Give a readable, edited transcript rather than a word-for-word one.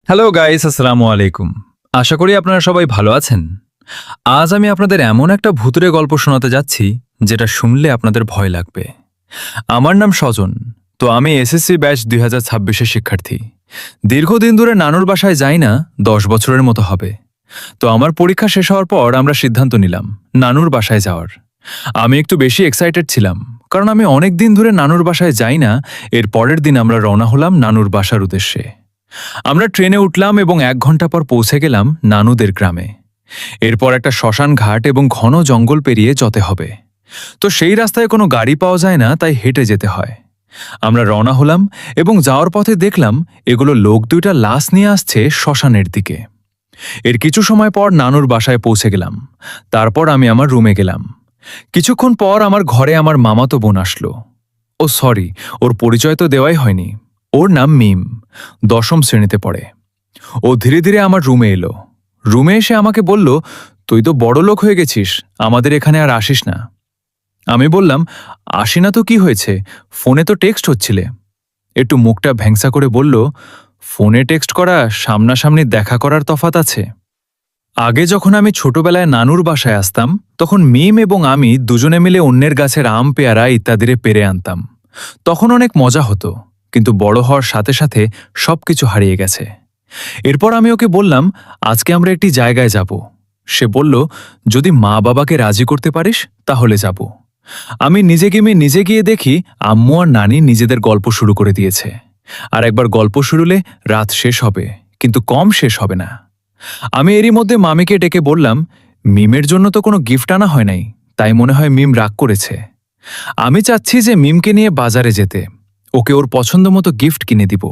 Hello guys, আসসালামু আলাইকুম। আশা করি আপনারা সবাই ভালো আছেন। আজ আমি আপনাদের এমন একটা ভূতুরে গল্প শোনাতে যাচ্ছি যেটা শুনলে আপনাদের ভয় লাগবে। আমার নাম স্বজন। তো আমি এসএসসি ব্যাচ 2026-এর শিক্ষার্থী। দীর্ঘদিন ধরে নানুর বাসায় যাই না, 10 বছরের মতো হবে। তো আমার পরীক্ষা শেষ হওয়ার পর আমরা সিদ্ধান্ত নিলাম নানুর বাসায় যাওয়ার। আমি একটু বেশি এক্সাইটেড ছিলাম, কারণ আমি অনেক দিন ধরে নানুর বাসায় যাই না। এর পরের দিন আমরা রওনা হলাম নানুর বাসার উদ্দেশ্যে। আমরা ট্রেনে উঠলাম এবং 1 ঘন্টা পর পৌঁছে গেলাম নানুদের গ্রামে। এরপর একটা শ্মশান ঘাট এবং ঘন জঙ্গল পেরিয়ে যেতে হবে। তো সেই রাস্তায় কোনো গাড়ি পাওয়া যায় না, তাই হেঁটে যেতে হয়। আমরা রওনা হলাম এবং যাওয়ার পথে দেখলাম এগুলো লোক দুইটা লাশ নিয়ে আসছে শ্মশানের দিকে। এর কিছু সময় পর নানুর বাসায় পৌঁছে গেলাম। তারপর আমি আমার রুমে গেলাম। কিছুক্ষণ পর আমার ঘরে আমার মামাতো বোন আসলো। ও সরি, ওর পরিচয় তো দেওয়াই হয়নি। ওর নাম মিম, 10ম শ্রেণীতে পড়ে। ও ধীরে ধীরে আমার রুমে এলো। রুমে এসে আমাকে বলল, তুই তো বড় লোক হয়ে গেছিস, আমাদের এখানে আর আসিস না। আমি বললাম, আসি না তো কি হয়েছে, ফোনে তো টেক্সট হচ্ছিলে। একটু মুখটা ভ্যাংসা করে বলল, ফোনে টেক্সট করা সামনাসামনি দেখা করার তফাৎ আছে। আগে যখন আমি ছোটবেলায় নানুর বাসায় আসতাম, তখন মিম এবং আমি দুজনে মিলে অন্যের গাছের আম, পেয়ারা ইত্যাদিরে পেরে আনতাম। তখন অনেক মজা হতো, কিন্তু বড় হওয়ার সাথে সাথে সবকিছু হারিয়ে গেছে। এরপর আমি ওকে বললাম, আজকে আমরা একটি জায়গায় যাব। সে বলল, যদি মা বাবাকে রাজি করতে পারিস তাহলে যাব। আমি নিজে গিয়ে দেখি আম্মু আর নানি নিজেদের গল্প শুরু করে দিয়েছে। আর একবার গল্প শুরুলে রাত শেষ হবে, কিন্তু কম শেষ হবে না। আমি এরই মধ্যে মামিকে ডেকে বললাম, মিমের জন্য তো কোনো গিফট আনা হয় নাই, তাই মনে হয় মিম রাগ করেছে। আমি চাচ্ছি যে মিমকে নিয়ে বাজারে যেতে, ওকে ওর পছন্দ মতো গিফট কিনে দিব।